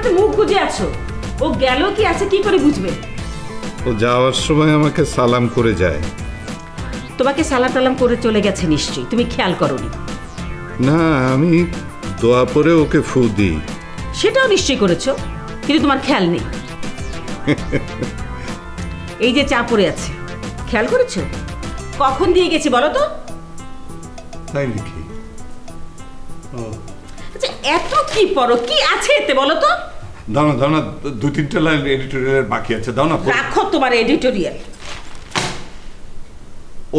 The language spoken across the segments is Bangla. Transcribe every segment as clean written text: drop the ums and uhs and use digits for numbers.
তো মুখ গুজে আছো। ও গেল কি আছে কি করে বুঝবে? ও যাওয়ার সময় আমাকে সালাম করে যায়। তোমাকে সালাম টালাম করে চলে গেছে নিশ্চয়ই, তুমি খেয়াল করোনি? না, আমি দোয়া পরে ওকে ফু দিই। সেটাও নিশ্চয়ই করেছো, কিন্তু তোমার খেয়াল নেই। এই যে চা পড়ে আছে, খেয়াল করেছো? কখন দিয়ে গেছি বলো তো? তাই নাকি? আচ্ছা, এত কি পড়ো, কি আছে এতে বলো তো? দাও না, দাও না, 2-3টা লাইন এডিটোরিয়াল বাকি আছে, দাও না। রাখো তোমার এডিটোরিয়াল।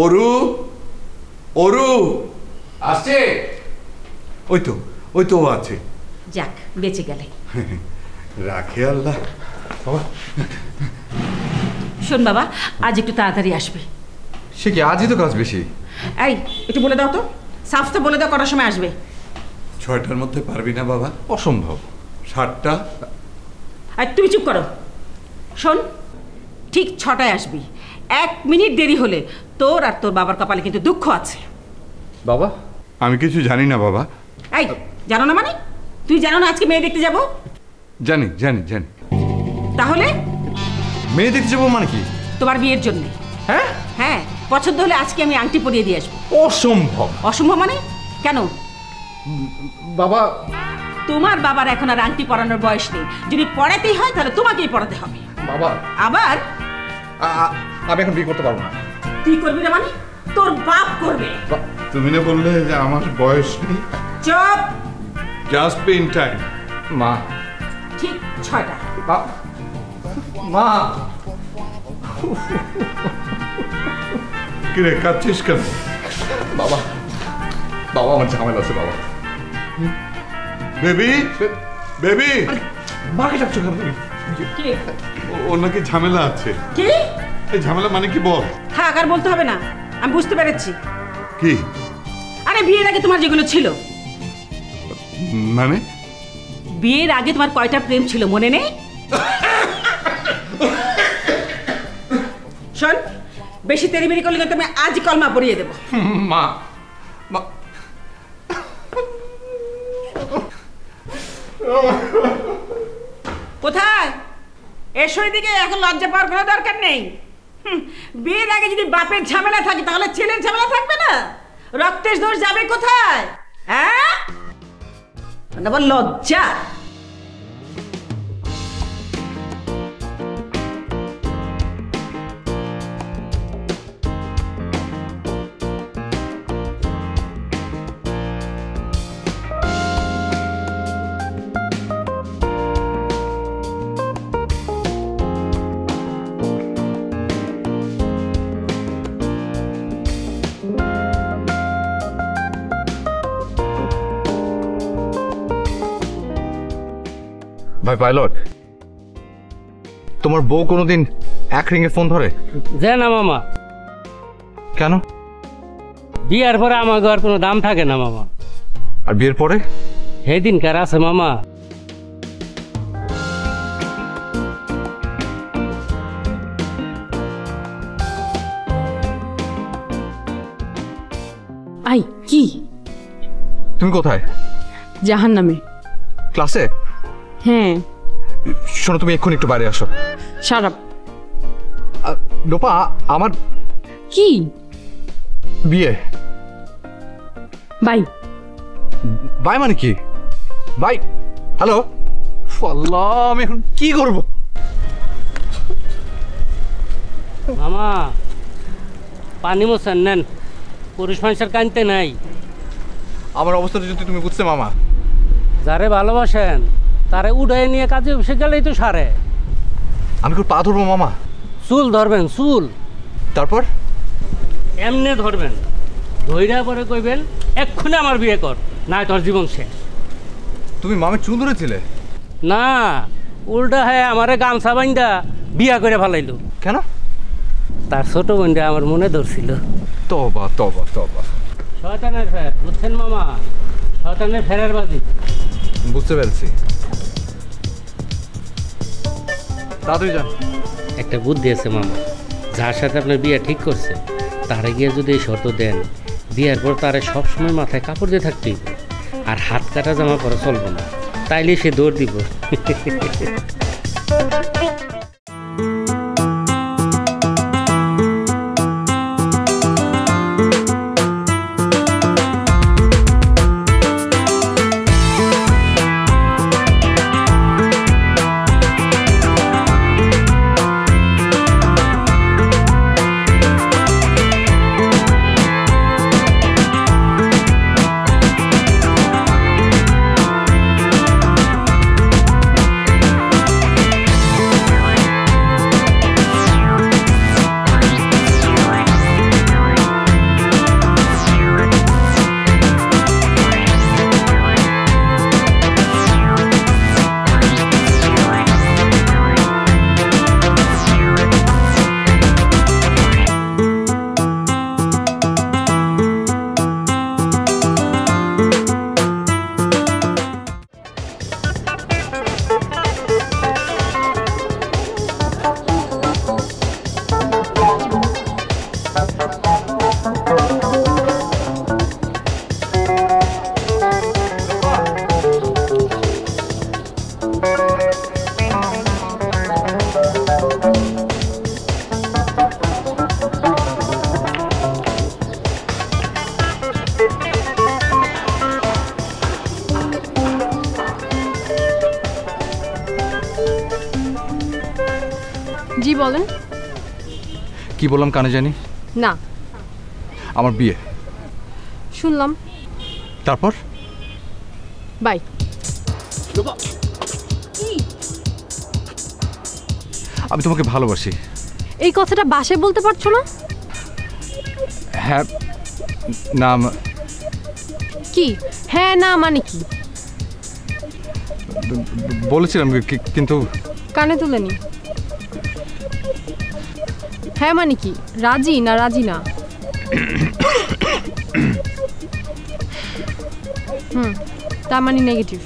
অরু, অরু আসছে। ওই তো ও আছে। যাক, বেঁচে গেলে। রাখে আল্লাহ। বাবা, শোন বাবা, আজ একটু তাড়াতাড়ি আসবে। সে কি আজই তো কাজ বেশি? এই একটু বলে দাও তো, সাফ সাফ বলে দাও কটার সময় আসবে। 6টার মধ্যে পারবি না বাবা? অসম্ভব। 7টা। আর তুমি চুপ করো। শোন, ঠিক 6টায় আসবি। 1 মিনিট দেরি হলে তোর আর তোর বাবার কপালে কিন্তু দুঃখ আছে। বাবা, আমি কিছু জানি না বাবা। এই জানো না মানে? তুই জানো না আজকে মেয়ে দেখতে যাব? জানি জানি জানি। তাহলে মেয়ে দেখতে যাবো মানে কি? তোমার বিয়ের জন্য। হ্যাঁ হ্যাঁ, পছন্দ হলে আজকে আমি আংটি পরিয়ে দিয়ে আসবো। অসম্ভব। অসম্ভব মানে কেন? বাবা, তোমার বাবার এখন আর আংটি পরানোর বয়স নেই। যদি পড়াতেই হয় তাহলে তোমাকেই পড়াতে হবে। বাবা আবার আমি এখন বিয়ে করতে পারবো না। তুই করবি না মানে? তোর বাপ করবে। তুমি না বললে যে আমার বয়স নেই? চুপ। Just be in time. মা, ঠিক 6টা। মা। কিরে কাঁদছিস কেন? বাবা, বাবা আমার ঝামেলা আছে বাবা। Baby, baby. মাকে ডাকছো কেন তুমি? কি? ওর নাকি ঝামেলা আছে। কি? এই ঝামেলা মানে কি বল? থাক, আর বলতে হবে না, আমি বুঝতে পেরেছি। কি আরে বিয়ের আগে তোমার যেগুলো ছিল। মানে? বিয়ের আগে তোমার কয়টা প্রেম ছিল মনে নেই? শোন, বেশি তেড়িবেড়ি করলে কিন্তু আমি আজ কলমা পড়িয়ে দেবো। মা, মা। কোথায়? এসো এদিকে, এখন লজ্জা পাওয়ার কোনো দরকার নেই। বিয়ের আগে যদি বাপের ঝামেলা থাকে তাহলে ছেলের ঝামেলা থাকবে না? রক্তের দোষ যাবে কোথায়? হ্যাঁ, আবার লজ্জা। ভাই পাইলট, তোমার বউ কোনোদিন 1 রিংয়ে ফোন ধরে? যে না মামা। কেন? বিয়ার পরে আমার আর কোনো দাম থাকে না মামা। আর বিয়ের পরে? সেদিনকার আছে মামা। আই কি? তুমি কোথায়? জাহান্নামে। ক্লাসে? হ্যাঁ। শোনো, তুমি এক্ষুনি একটু বাইরে আসো। Shut up. লোপা, আমার কি? বিয়ে। বাই। বাই মানে কি? বাই। হ্যালো। আল্লাহ, আমি এখন কি করব? মামা পানি মোছেন নেন, পুরুষ মানুষের কানতে নাই। আমার অবস্থাটা যদি তুমি বুঝতে মামা। যারে ভালোবাসেন তারে উড়াই নিয়ে কাজে বসে গেলেই তো সারে। আমি কি পা ধরবো মামা? চুল ধরবেন, চুল। তারপর? এমনি ধরবেন, ধৈর্য পরে কইবেন এক্ষুনি আমার বিয়ে কর, না তোর জীবন শেষ। তুমি মামের চুল ধরেছিলে? না, উল্টা হ্যাঁ আমারে গামছা বাইন্দা বিয়া করে ফেলাইলো। কেন? তার ছোট বোনটা আমার মনে ধরছিল। তবা তবা তবা। শয়তানের ফের, বুঝছেন মামা? শয়তানের ফেরের বাজি। বুঝতে পেরেছি। তাড়াতাড়ি যান। একটা বুদ্ধি আছে মামা, যার সাথে আপনার বিয়ে ঠিক করছে তারে গিয়ে যদি এই শর্ত দেন, বিয়ের পর তারে সবসময় মাথায় কাপড় দিয়ে থাকতেই, আর হাত কাটা জামা পরে চলবে না। তাইলে সে দৌড় দিব। জি বলেন। কি বললাম কানে জানি? না। আমার বিয়ে। শুনলাম। তারপর? বাই। আমি তোমাকে ভালোবাসি। এই কথাটা বাসায় বলতে পারছো না? হ্যাঁ না কি হ্যাঁ না মানে কি? বলেছিলাম কিন্তু কানে তুলেনি। হ্যাঁ মানে কি? রাজি না রাজি না? তার মানে নেগেটিভ।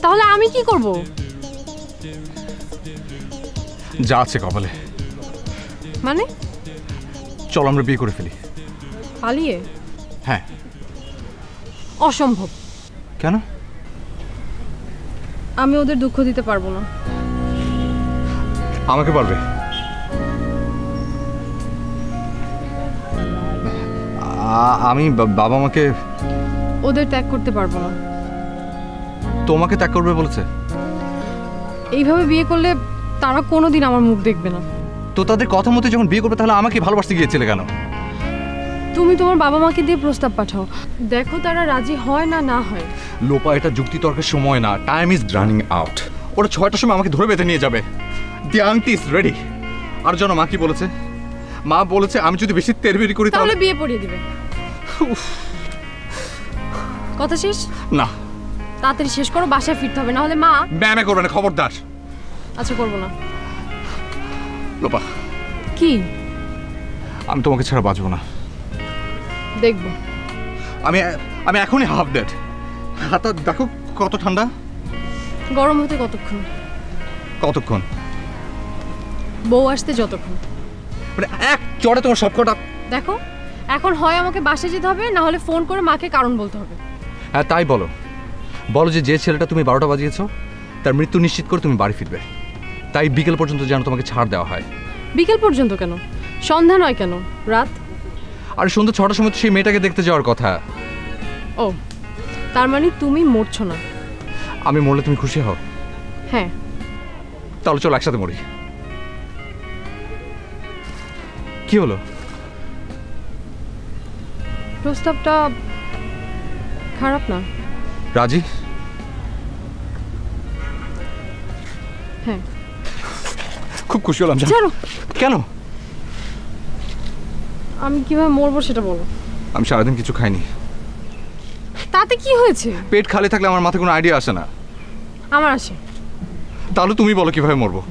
তাহলে আমি কি করব? যা আছে কপালে। মানে? চল আমরা বিয়ে করে ফেলি। পালিয়ে? হ্যাঁ। অসম্ভব। কেন? আমি ওদের দুঃখ দিতে পারবো না। আমাকে পারবে? আমি বাবা মাকে ওদের ত্যাগ করতে পারবো না। তোমাকে ত্যাগ করবে বলেছে? এইভাবে বিয়ে করলে তারা কোনোদিন আমার মুখ দেখবে না। তো তাদের কথা মতো যখন বিয়ে করবে তাহলে আমাকে ভালোবাসতে গিয়েছিলে কেন? তুমি তোমার বাবা মাকে দিয়ে প্রস্তাব পাঠাও, দেখো তারা রাজি হয় না না হয়। লোপা, এটা যুক্তি তর্কের সময় না। Time is running out. ওরা 6টার সময় আমাকে ধরে বেঁধে নিয়ে যাবে। দি আন্টি ইজ রেডি। আর জানো মা কি বলেছে? মা বলেছে আমি যদি বেশি তেড়বিড়ি করি তাহলে বিয়ে পড়িয়ে দিবে। কথা শেষ? না। তাড়াতাড়ি শেষ করো, বাসায় ফিরতে হবে, না হলে মা। ম্যামে করবে না, খবরদার। আচ্ছা করবো না। লোপা, কি? আমি তোমাকে ছাড়া বাঁচবো না। দেখবো। আমি এখনই হাফ ডেড। হাতটা দেখো কত ঠান্ডা। গরম হতে কতক্ষণ? কতক্ষণ? বউ আসতে যতক্ষণ। মানে এক চড়ে তোমার সব কটা। দেখো এখন হয় আমাকে বাসায় যেতে হবে, না হলে ফোন করে মাকে কারণ বলতে হবে। হ্যাঁ তাই বলো। বলো যে যে ছেলেটা তুমি 12টা বাজিয়েছো তার মৃত্যু নিশ্চিত করে তুমি বাড়ি ফিরবে। তাই বিকেল পর্যন্ত যেন তোমাকে ছাড় দেওয়া হয়। বিকেল পর্যন্ত কেন? সন্ধ্যা নয় কেন? রাত। আর সন্ধ্যা 6টার সময় তো সেই মেয়েটাকে দেখতে যাওয়ার কথা। ও, তার মানে তুমি মরছো না? আমি মরলে তুমি খুশি হও? হ্যাঁ। তাহলে চলো একসাথে মরি। কি হলো? প্রস্তাবটা খারাপ না। রাজি? হ্যাঁ। খুব খুশি হলাম। চলো। কেন? আমি কিভাবে মরবো সেটা বলো। আমি সারাদিন কিছু খাইনি। তাতে কি হয়েছে? পেট খালি থাকলে আমার মাথায় কোনো আইডিয়া আসে না। আমার আসে। তাহলে তুমি বলো কিভাবে মরবো।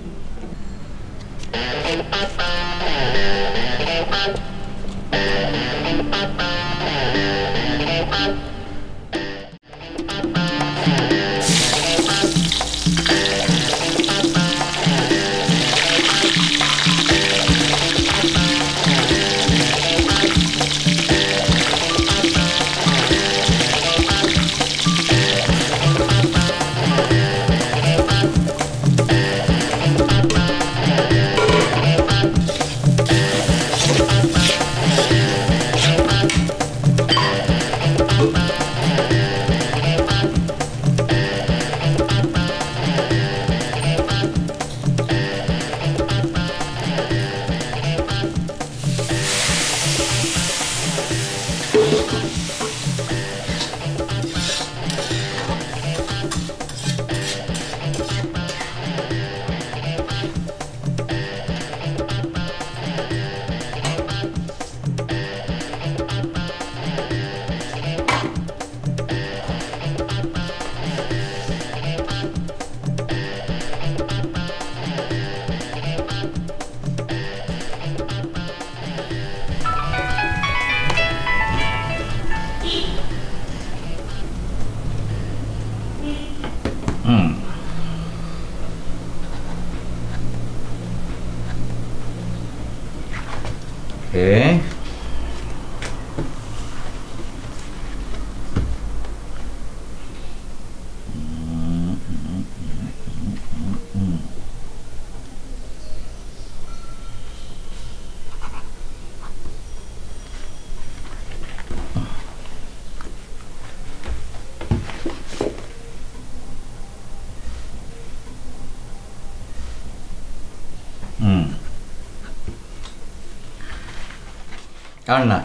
আর না,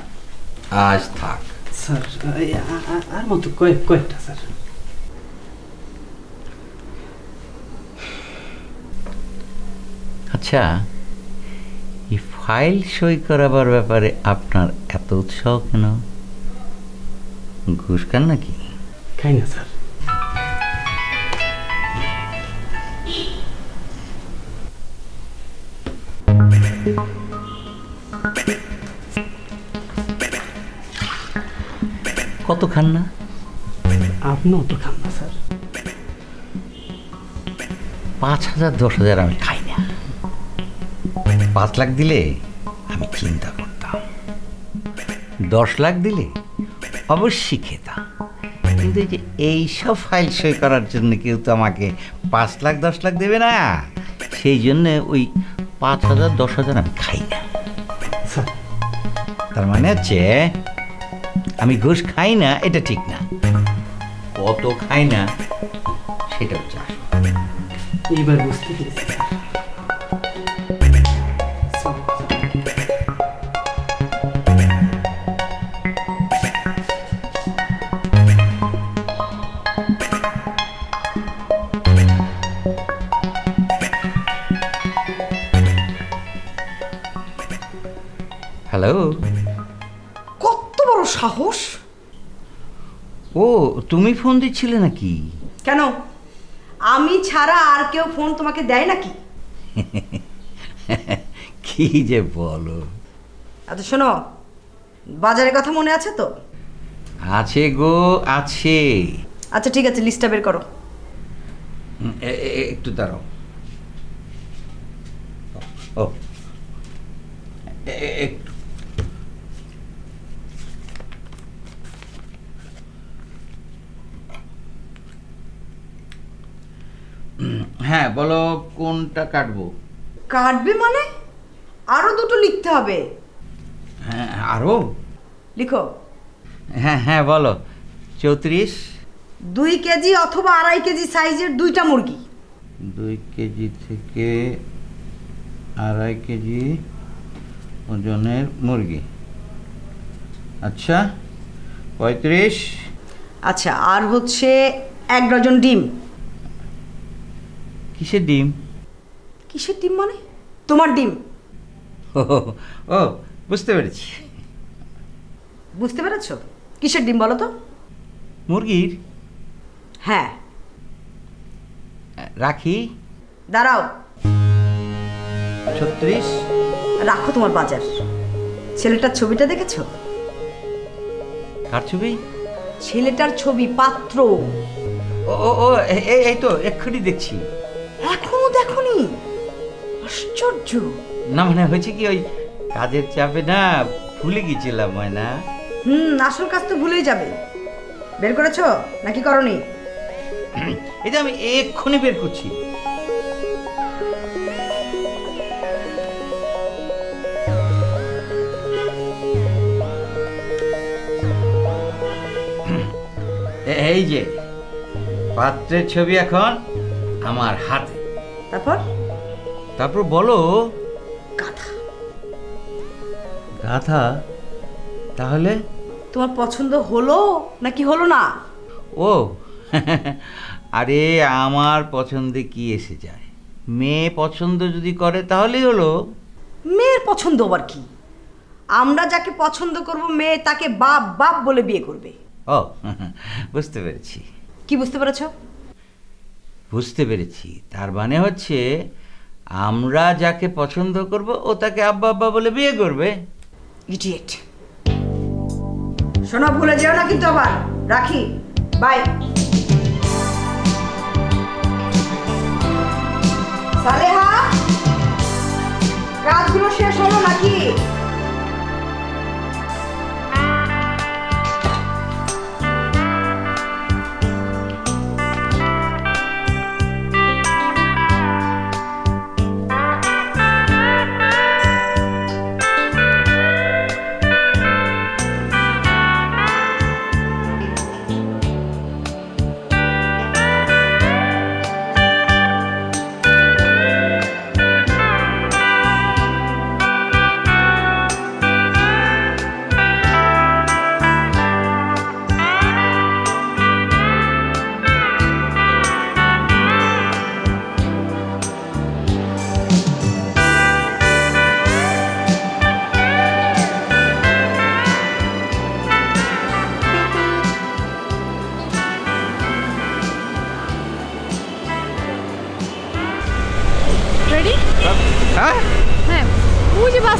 আজ থাক। স্যার আর মতো কয়েকটা স্যার। আচ্ছা, এই ফাইল সই করাবার ব্যাপারে আপনার এত উৎসাহ কেন? ঘুষ খান নাকি? খাই না স্যার। কত খান না? আপনিও তো খান না স্যার। 5,000 10,000 আমি খাই না। 5 লাখ দিলে আমি চিন্তা করতাম, 10 লাখ দিলে অবশ্যই খেতাম। কিন্তু এই যে এইসব ফাইল সই করার জন্য কেউ তো আমাকে 5 লাখ 10 লাখ দেবে না, সেই জন্যে ওই 5,000 10,000 আমি খাই না। স্যার তার মানে হচ্ছে আমি ঘুষ খাই না এটা ঠিক না, কত খাই না সেটা হচ্ছে আসল। এইবার বুঝতে পেরেছি স্যার। হ্যালো, কত বড় সাহস! ও তুমি ফোন দিচ্ছিলে নাকি? কেন, আমি ছাড়া আর কেউ ফোন তোমাকে দেয় নাকি? কি যে বলো। আচ্ছা শোনো, বাজারের কথা মনে আছে তো? আছে গো, আছে। আচ্ছা ঠিক আছে, লিস্টটা বের করো। একটু দাঁড়াও। ও একটু, হ্যাঁ বলো, কোনটা কাটবো? কাটবে মানে আরো দুটো লিখতে হবে। হ্যাঁ আরো লিখো। হ্যাঁ হ্যাঁ বলো। 34 2 কেজি অথবা 2.5 কেজি সাইজের 2টা মুরগি। 2 কেজি থেকে 2.5 কেজি ওজনের মুরগি। আচ্ছা 35। আচ্ছা, আর হচ্ছে 1 ডজন ডিম। কিসের ডিম? কিসের ডিম মানে? তোমার ডিম। ও ও বুঝতে পেরেছি। বুঝতে পেরেছো? কিসের ডিম বলো তো? মুরগির। হ্যাঁ। রাখি। দাঁড়াও। 36। রাখো তোমার বাজার। ছেলেটার ছবিটা দেখেছো? কার ছবি? ছেলেটার ছবি, পাত্র। ও ও ও এই তো এক্ষুনি দেখছি। এখনো দেখোনি? আশ্চর্য। না মানে হয়েছে কি, ওই কাজের চাপে না ভুলে গেছিলাম ময়না। আসল কাজ তো ভুলেই যাবে। বের করেছো নাকি করনি? এটা আমি এক্ষুনি বের করছি। এই যে পাত্রের ছবি এখন আমার হাতে। তারপর বলো। গাধা। গাধা? তাহলে তোমার পছন্দ হলো নাকি হলো না? ও আরে আমার পছন্দে কি এসে যায়? মেয়ে পছন্দ যদি করে তাহলেই হলো। মেয়ের পছন্দ আবার কি? আমরা যাকে পছন্দ করব মেয়ে তাকে বাপ বাপ বলে বিয়ে করবে। ও বুঝতে পেরেছি। কি বুঝতে পেরেছো? বুঝতে পেরেছি, তার মানে হচ্ছে আমরা যাকে পছন্দ করব ও তাকে আব্বা আব্বা বলে বিয়ে করবে। ইডিয়েট। শোনো, ভুলে যেও না কিন্তু আবার। রাখি, বাই। সালেহা, কাজগুলো শেষ হলো নাকি?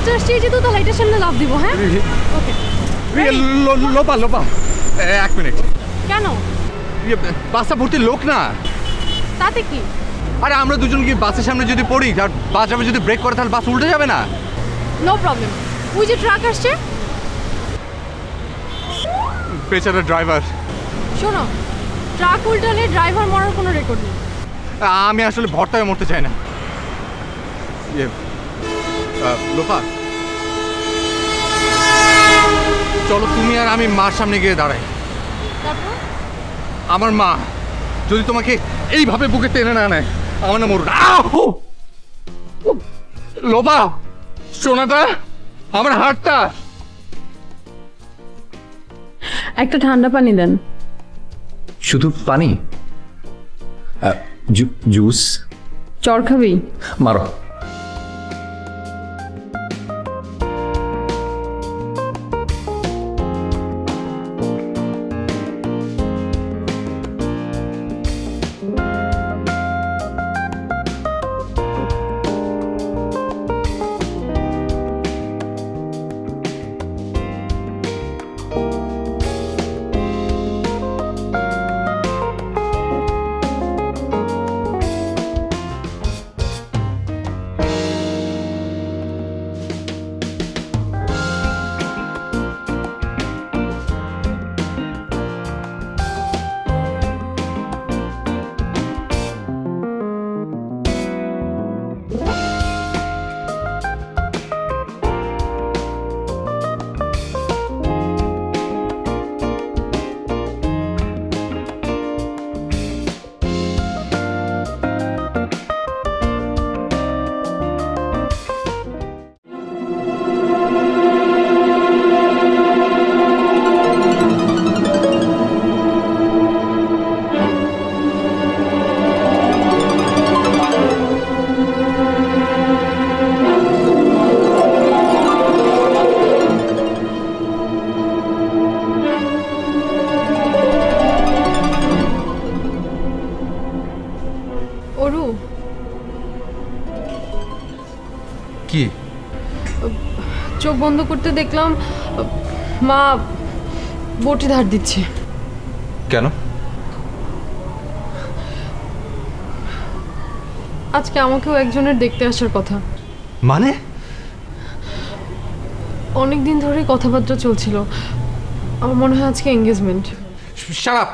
লাস্টে আসছে এই যে তো লাইটের সামনে লাফ দিব, হ্যাঁ? ওকে। লোপা লোপা 1 মিনিট। কেন? বাসটা ভর্তি লোক না। তাতে কি? আরে আমরা দুজন কি বাসের সামনে যদি পড়ি আর বাস ড্রাইভার যদি ব্রেক করে তাহলে বাস উল্টে যাবে না? No problem. ওই যে ট্রাক আসছে। বেচারা ড্রাইভার। শোনো, ট্রাক উল্টালে ড্রাইভার মরার কোনো রেকর্ড নেই। আমি আসলে ভর্তায় মরতে চাই না। লোপা, চলো তুমি আর আমি মার সামনে গিয়ে দাঁড়াই। তারপর আমার মা যদি তোমাকে এইভাবে বুকে টেনে না নেয়, আমার না মরুন। লোপা, সোনাটা, আমার হাতটা। একটা ঠান্ডা পানি দেন। শুধু পানি? জুস? চর খাবি? মারো। কি? চোখ বন্ধ করতে দেখলাম মা বটি ধার দিচ্ছে। কেন? আজকে আমাকেও একজনের দেখতে আসার কথা। মানে? অনেক দিন ধরে কথাবার্তা চলছিল, আমার মনে হয় আজকে এঙ্গেজমেন্ট। Shut up.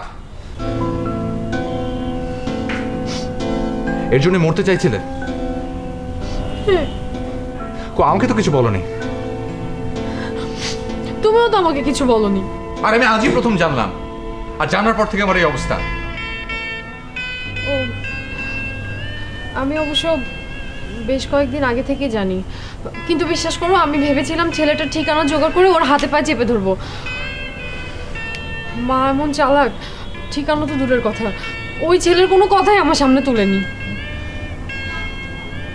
এর জন্য মরতে চাইছিলে? আমাকে তো কিছু বলনি। তুমিও তো আমাকে কিছু বলনি। আর আমি আজই প্রথম জানলাম, আর জানার পর থেকে আমার এই অবস্থা। ও, আমি অবশ্য বেশ কয়েকদিন আগে থেকে জানি, কিন্তু বিশ্বাস করো আমি ভেবেছিলাম ছেলেটার ঠিকানা জোগাড় করে ওর হাতে পায়ে চেপে ধরবো। মা এমন চালাক, ঠিকানা তো দূরের কথা, ওই ছেলের কোনো কথাই আমার সামনে তুলেনি।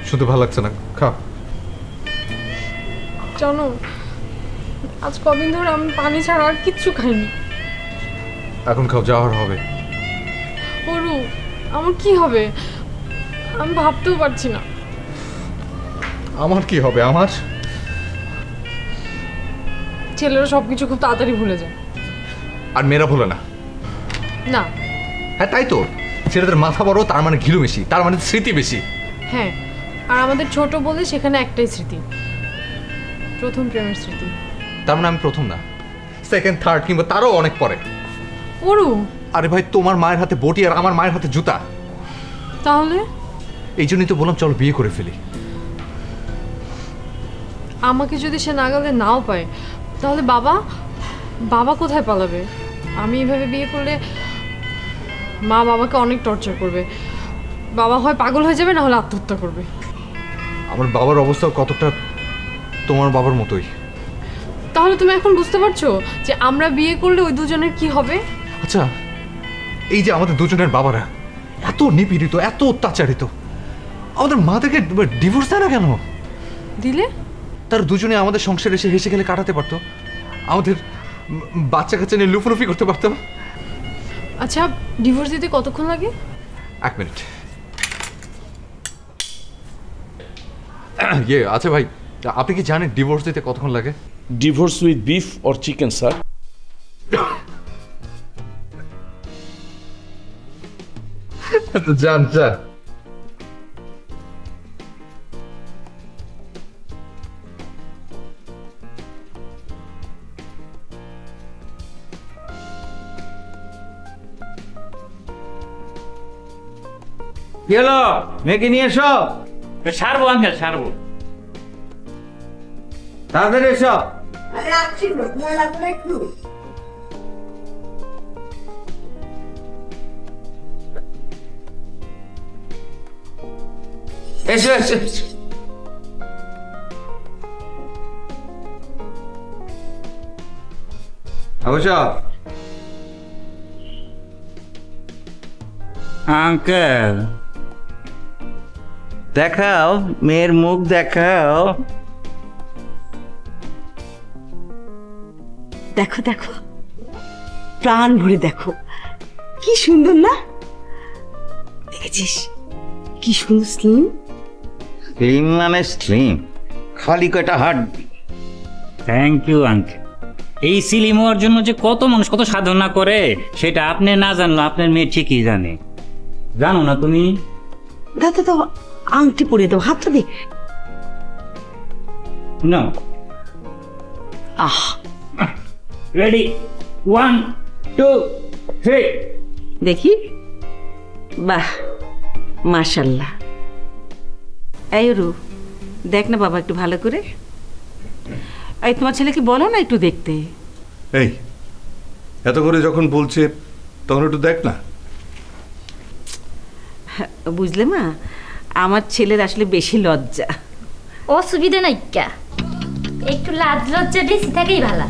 শুধু ভালো লাগছে না, খা। জানো, আজ কদিন ধরে আমি পানি ছাড়া আর কিচ্ছু খাইনি। এখন খাও, যাওয়ার হবে। ওরু, আমার কি হবে আমি ভাবতেও পারছি না। আমার কি হবে? আমার ছেলেরা সবকিছু খুব তাড়াতাড়ি ভুলে যায়। আর মেয়েরা ভুলে না। না। হ্যাঁ তাই তো, ছেলেদের মাথা বড় তার মানে ঘিলু বেশি, তার মানে স্মৃতি বেশি। হ্যাঁ, আর আমাদের ছোট বলে সেখানে একটাই স্মৃতি, প্রথম প্রেমের স্মৃতি। তার মানে আমি প্রথম না, সেকেন্ড, থার্ড কিংবা তারও অনেক পরে। ওরু, আরে ভাই, তোমার মায়ের হাতে বটি আর আমার মায়ের হাতে জুতা। তাহলে? এই জন্যই তো বললাম চলো বিয়ে করে ফেলি। আমাকে যদি সে নাগালে নাও পায় তাহলে বাবা বাবা কোথায় পালাবে? আমি এভাবে বিয়ে করলে মা বাবাকে অনেক টর্চার করবে। বাবা হয় পাগল হয়ে যাবে, না হলে আত্মহত্যা করবে। আমার বাবার অবস্থা কতটা তোমার বাবার মতোই। তাহলে তুমি এখন বুঝতে পারছো যে আমরা বিয়ে করলে ওই দুজনের কি হবে? আচ্ছা, এই যে আমাদের দুজনের বাবারা এত নিপীড়িত, এত অত্যাচারিত, আমাদের মা থেকে ডিভোর্স দেয় না কেন? দিলে তার দুজনে আমাদের সংসারে এসে হেসে খেলে কাটাতে পারতো, আমাদের বাচ্চা কাচ্চা নিয়ে লুফুলুফি করতে পারতো। আচ্ছা, ডিভোর্স দিতে কতক্ষণ লাগে? 1 মিনিট। ইয়ে আচ্ছা ভাই, আপনি কি জানেন ডিভোর্স দিতে কতক্ষণ লাগে? Divorce with beef or chicken, sir? জান স্যার। কি হলো? মেয়েকে নিয়ে এসো। সারবো আঙ্কেল, সারবো। তাড়াতাড়ি এসো। এসো এসো এসো। অবশ্য আঙ্কেল দেখাও, মেয়ের মুখ দেখাও। দেখো দেখো, প্রাণ ভরে দেখো, কি সুন্দর না? দেখেছিস কি সুন্দর স্লিম? স্লিম মানে স্লিম, খালি কয়টা হাড্ডি। Thank you uncle. এই সিলিম হওয়ার জন্য যে কত মানুষ কত সাধনা করে সেটা আপনি না জানলো আপনার মেয়ে ঠিকই জানে। জানো না তুমি? দাদা তো আংটি পরে দাও, হাতটা দে না। রেডি, 1 2 3 দেখি। বাহ, মাশাল্লাহ। এই রু, দেখ না বাবা একটু ভালো করে। এই তোমার ছেলেকে বলো না একটু দেখতে। এই এত করে যখন বলছে তখন একটু দেখ না। বুঝলে মা, আমার ছেলের আসলে বেশি লজ্জা। অসুবিধা নাই, কা একটু লাজ লজ্জা বেশি থাকেই ভালো।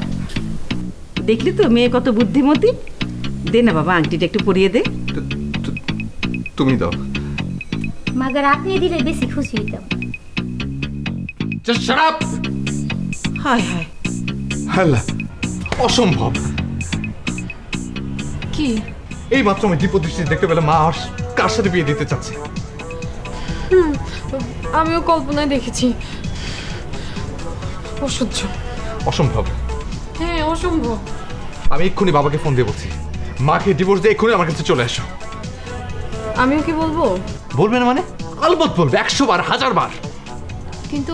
দেখলি তো মেয়ে কত বুদ্ধিমতী। দে না বাবা, আংটিটা একটু পরিয়ে দে। তুমি দাও। মাগার আপনি দিলে বেশি খুশি হইতাম। Just shut up. হায় হায়, হ্যালা, অসম্ভব। কি? এই মাত্র আমি দীপদৃষ্টি দেখতে পেলাম মা আর কার সাথে বিয়ে দিতে চাচ্ছে। আমিও কল্পনায় দেখেছি। অসহ্য, অসম্ভব। হ্যাঁ অসম্ভব। আমি এক্ষুনি বাবাকে ফোন দিয়ে বলছি, মাকে ডিভোর্স দিয়ে এক্ষুনি আমার কাছে চলে এসো। আমিও কি বলবো? বলবেন মানে? আলবত বলবে, 100 বার 1000 বার। কিন্তু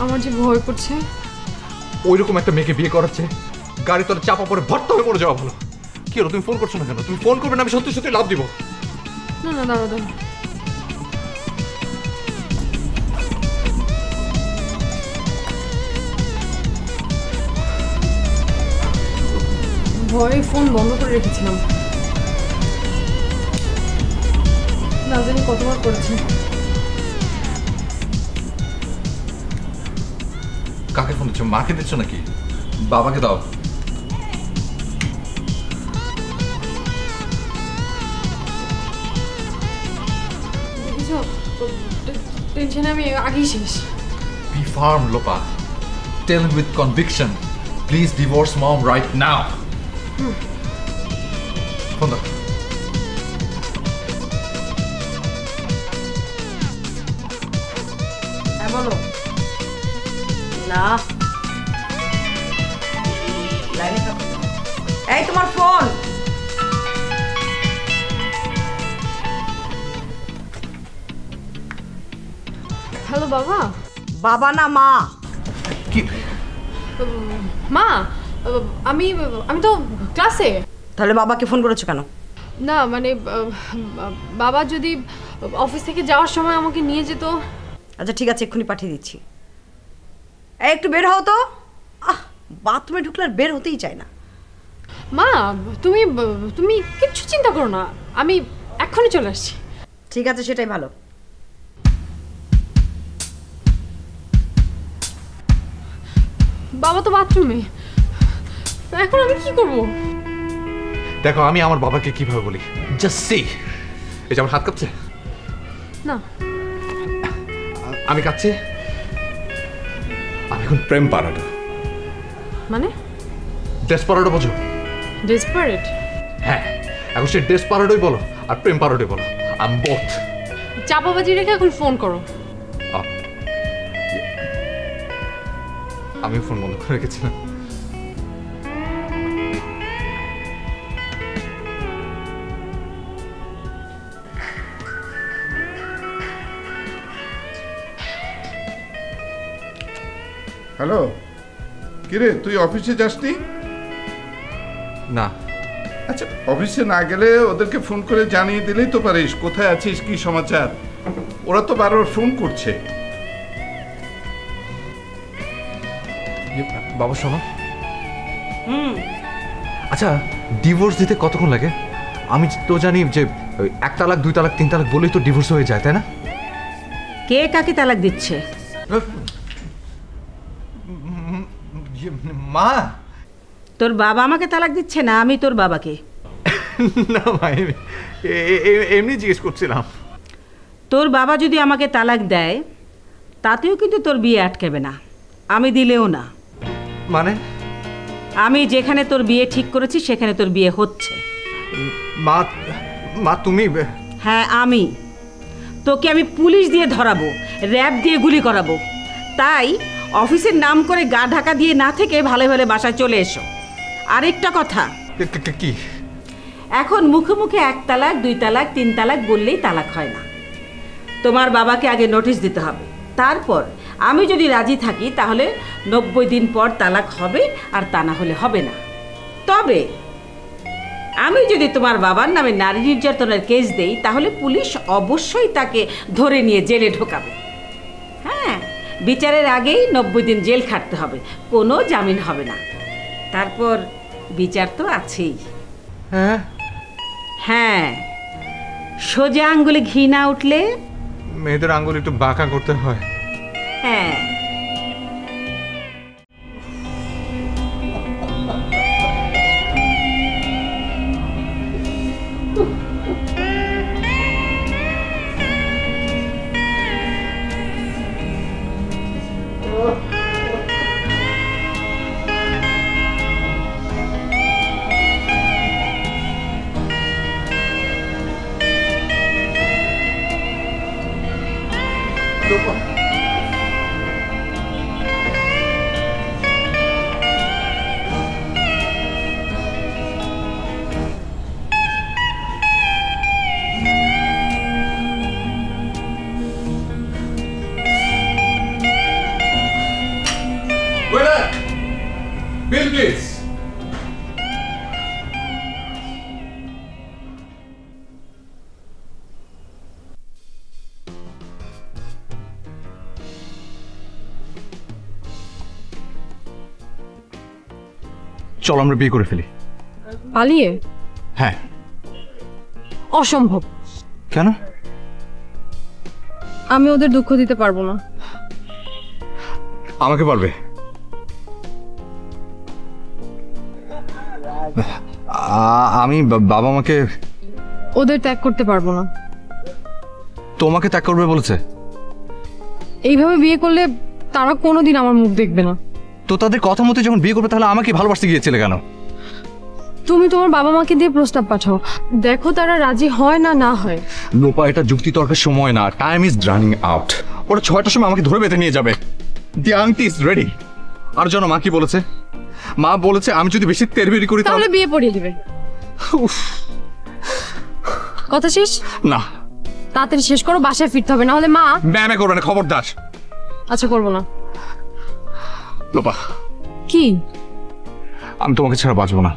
আমার যে ভয় করছে। ওইরকম একটা মেয়েকে বিয়ে করাচ্ছে গাড়ি তোর চাপা পরে ভর্তা হয়ে পড়ে যাওয়া ভালো। কি হলো, তুমি ফোন করছো না কেন? তুমি ফোন করবে না, আমি সত্যি সত্যি লাভ দিব। না না, দাঁড়াও দাঁড়াও। ভয়ে ফোন বন্ধ করে রেখেছিলাম, না জানি কতবার করেছি। কাকে ফোন দিচ্ছ? মাকে দিচ্ছ নাকি? বাবাকে দাও। দেখেছো, টেনশনে আমি আগেই শেষ। Be firm, Lopa. Tell him with conviction. Please divorce mom right now. Phone দাও। হ্যাঁ বলো না। লাইনে থাকো। এই তোমার ফোন। হ্যালো বাবা। বাবা না মা। কি? মা, আমি আমি তো ক্লাসে। তাহলে বাবাকে ফোন করেছো কেন? না মানে বাবা যদি অফিস থেকে যাওয়ার সময় আমাকে নিয়ে যেত। আচ্ছা ঠিক আছে, এক্ষুনি পাঠিয়ে দিচ্ছি। এই একটু বের হও তো। বাথরুমে ঢুকলে আর বের হতেই চায় না। মা তুমি তুমি কিচ্ছু চিন্তা করো না, আমি এক্ষুনি চলে আসছি। ঠিক আছে, সেটাই ভালো। বাবা তো বাথরুমে, এখন আমি কি করব? দেখো আমি আমার বাবাকে কিভাবে বলি, জাস্ট সি। এই যে আমার হাত কাঁপছে না, আমি কাঁদছি, আমি এখন প্রেম পারাডো। মানে ডেসপারেটো বোঝো? ডেসপারেট? হ্যাঁ, এখন সে ডেসপারেটোই বলো আর প্রেম পারাডোই বলো, আই এম বোথ। চাপাবাজি রেখে এখন ফোন করো। আমি ফোন বন্ধ করে রেখেছিলাম। হ্যালো, কিরে তুই অফিসে যাসনি? না। আচ্ছা, অফিসে না গেলে ওদেরকে ফোন করে জানিয়ে দিলেই তো পারিস কোথায় আছিস, কি সমাচার। ওরা তো বারবার ফোন করছে। বাবা শোনো, আচ্ছা ডিভোর্স দিতে কতক্ষণ লাগে? আমি তো জানি যে 1 তালাক 2 তালাক 3 তালাক বলেই তো ডিভোর্স হয়ে যায়, তাই না? কে কাকে তালাক দিচ্ছে? মা। তোর বাবা আমাকে তালাক দিচ্ছে না আমি তোর বাবাকে? না ভাই, এমনি জিজ্ঞেস করছিলাম। তোর বাবা যদি আমাকে তালাক দেয় তাতেও কিন্তু তোর বিয়ে আটকাবে না, আমি দিলেও না। মানে? আমি যেখানে তোর বিয়ে ঠিক করেছি সেখানে তোর বিয়ে হচ্ছে। মা, মা তুমি? হ্যাঁ আমি। তোকে আমি পুলিশ দিয়ে ধরাবো, র্যাব দিয়ে গুলি করাবো। তাই অফিসের নাম করে গা ঢাকা দিয়ে না থেকে ভালো ভালো বাসায় চলে এসো। আরেকটা কথা, কি? এখন মুখে মুখে 1 তালাক 2 তালাক 3 তালাক বললেই তালাক হয় না। তোমার বাবাকে আগে নোটিশ দিতে হবে, তারপর আমি যদি রাজি থাকি তাহলে 90 দিন পর তালাক হবে, আর তা না হলে হবে না। তবে আমি যদি তোমার বাবার নামে নারী নির্যাতনের কেস দেই তাহলে পুলিশ অবশ্যই তাকে ধরে নিয়ে জেলে ঢোকাবে। হ্যাঁ, বিচারের আগেই 90 দিন জেল খাটতে হবে, কোনো জামিন হবে না। তারপর বিচার তো আছেই। হ্যাঁ হ্যাঁ, সোজা আঙ্গুলে ঘি না উঠলে মেয়েদের আঙ্গুল একটু বাঁকা করতে হয়। হ্যাঁ। Bill, please. চল আমরা বিয়ে করে ফেলি। পালিয়ে? হ্যাঁ। অসম্ভব। কেন? আমি ওদের দুঃখ দিতে পারবো না। আমাকে পারবে? আমি বাবা মাকে ওদের ত্যাগ করতে পারবো না। তোমাকে ত্যাগ করবে বলেছে? এইভাবে বিয়ে করলে তারা কোনোদিন আমার মুখ দেখবে না। তো তাদের কথা মতো যখন বিয়ে করবে তাহলে আমাকে ভালোবাসতে গিয়েছিলে কেন? তুমি তোমার বাবা মাকে দিয়ে প্রস্তাব পাঠাও, দেখো তারা রাজি হয় না না হয়। লোপা, এটা যুক্তি তর্কের সময় না, টাইম ইজ রানিং আউট। ওরা 6টার সময় আমাকে ধরে বেঁধে নিয়ে যাবে। দি আংটি ইজ রেডি। আর জানো মা কি বলেছে? মা বলেছে আমি যদি বেশি তেড়বিড়ি করি তাহলে বিয়ে পড়িয়ে দিবে। কথা শেষ? না। তাড়াতাড়ি শেষ করো, বাসায় ফিরতে হবে, না হলে মা। ম্যামে করবে না, খবরদার। আচ্ছা করবো না। লোপা, কি? আমি তোমাকে ছাড়া বাঁচবো না।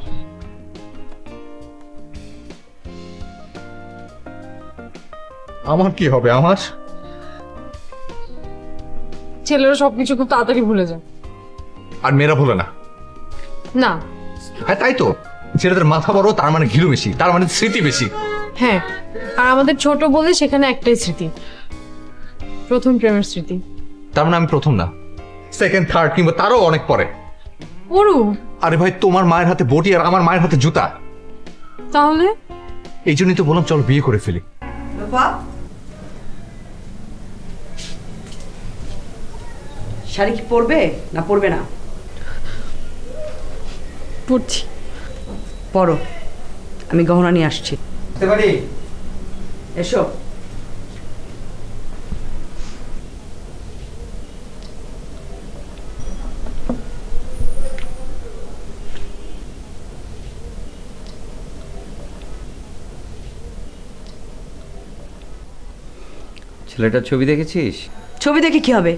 আমার কি হবে? আমার ছেলেরা সবকিছু খুব তাড়াতাড়ি ভুলে যায়। আর মেয়েরা ভুলে না। না। হ্যাঁ তাই তো, ছেলেদের মাথা বড় তার মানে ঘিলু বেশি, তার মানে স্মৃতি বেশি। হ্যাঁ, আর আমাদের ছোট বলে সেখানে একটাই স্মৃতি, প্রথম প্রেমের স্মৃতি। তার মানে আমি প্রথম না, সেকেন্ড থার্ড কিংবা তারও অনেক পরে। ওরু, আরে ভাই, তোমার মায়ের হাতে বটি আর আমার মায়ের হাতে জুতা। তাহলে এই জন্যই তো বললাম চল বিয়ে করে ফেলি। শাড়ি কি পরবে না পরবে না? পরছি। পরো, আমি গহনা নিয়ে আসছি। এসো। ছেলেটার ছবি দেখেছিস? ছবি দেখে কি হবে?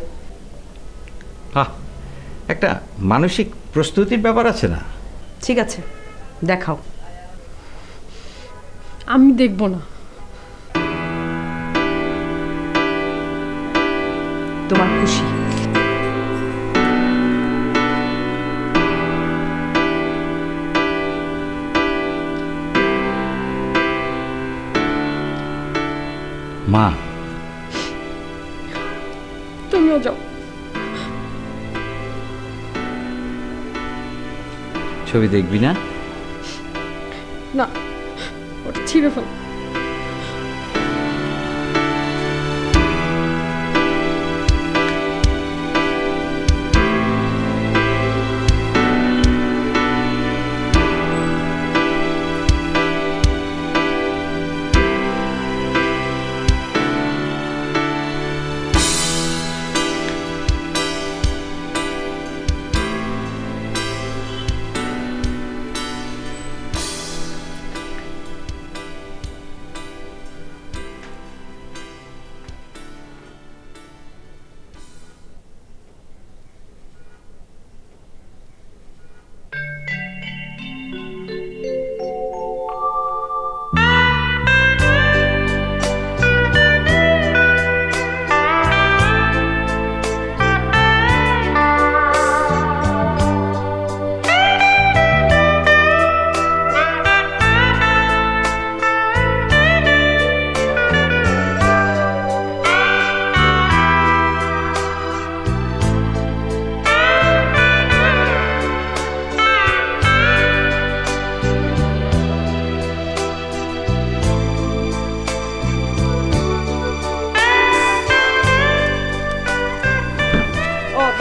একটা মানসিক প্রস্তুতির ব্যাপার আছে না? ঠিক আছে, দেখাও। আমি দেখব না। তোমার খুশি। মা, তুমিও যাও। ছবি দেখবি না? না, ওটা ছিঁড়ে ফেল।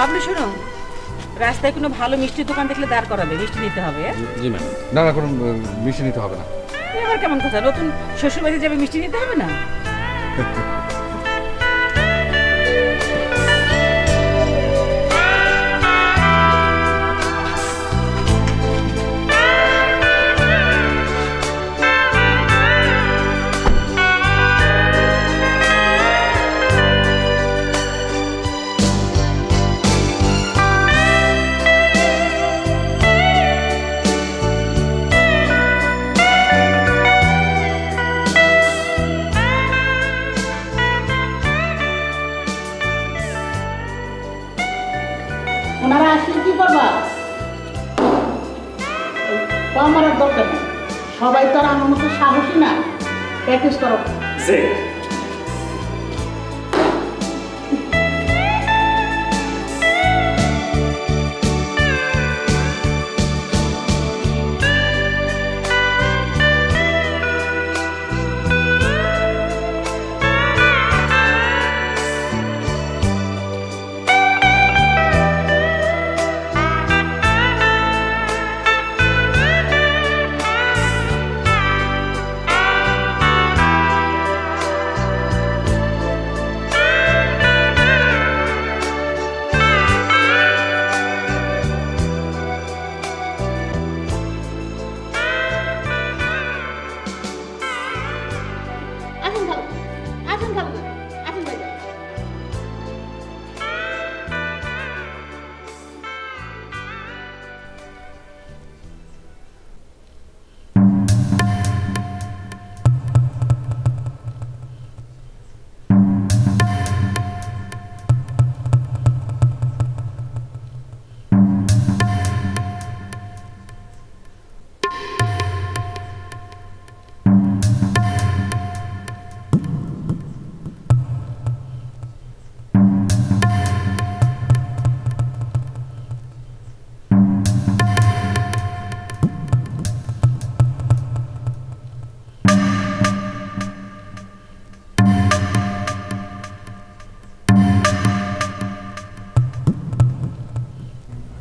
বাবলু শোনো, রাস্তায় কোনো ভালো মিষ্টির দোকান দেখলে দাঁড় করাবে, মিষ্টি নিতে হবে। জি ম্যাম। না না, কোনো মিষ্টি নিতে হবে না। এবার কেমন কথা, নতুন শ্বশুরবাড়ি যাবে, মিষ্টি নিতে হবে না? ওনারা আসলে কি করবা? আমার দরকার নেই, সবাই তো আর আমার মতো সাহসী না। প্র্যাকটিস করো।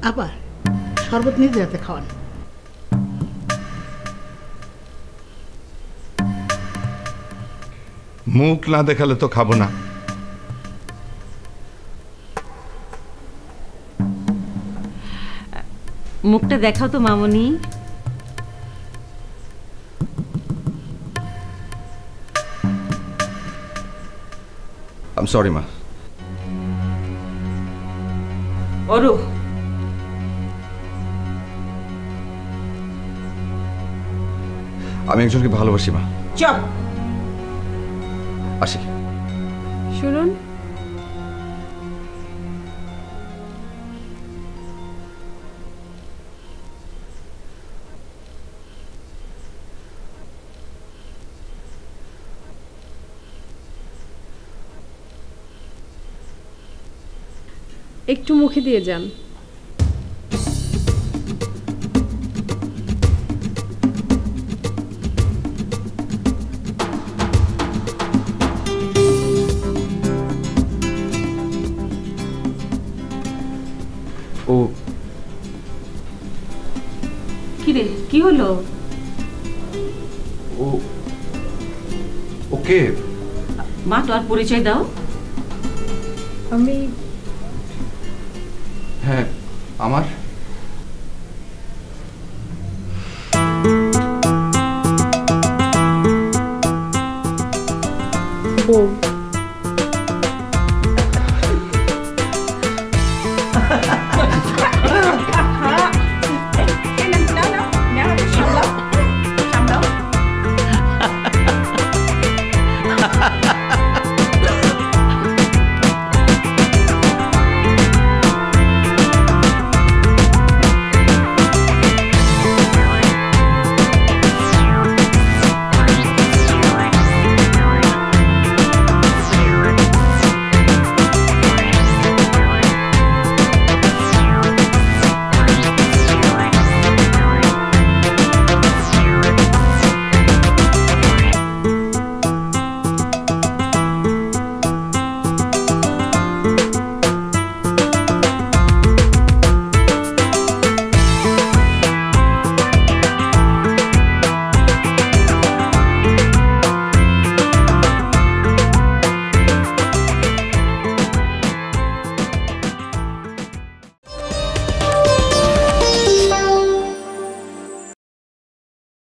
আবার শরবত নিজে হাতে খাওয়ান। মুখ না দেখালে তো খাবো না। মুখটা দেখাও তো মামনি। আই এম সরি মা। অরু, আমি একজনকে ভালোবাসি মা। চুপ। আসি। শুনুন, একটু মুখে দিয়ে যান। ও কিরে, কি হলো? ও ওকে মা, তো আর পরিচয় দাও। আমি হ্যাঁ, আমার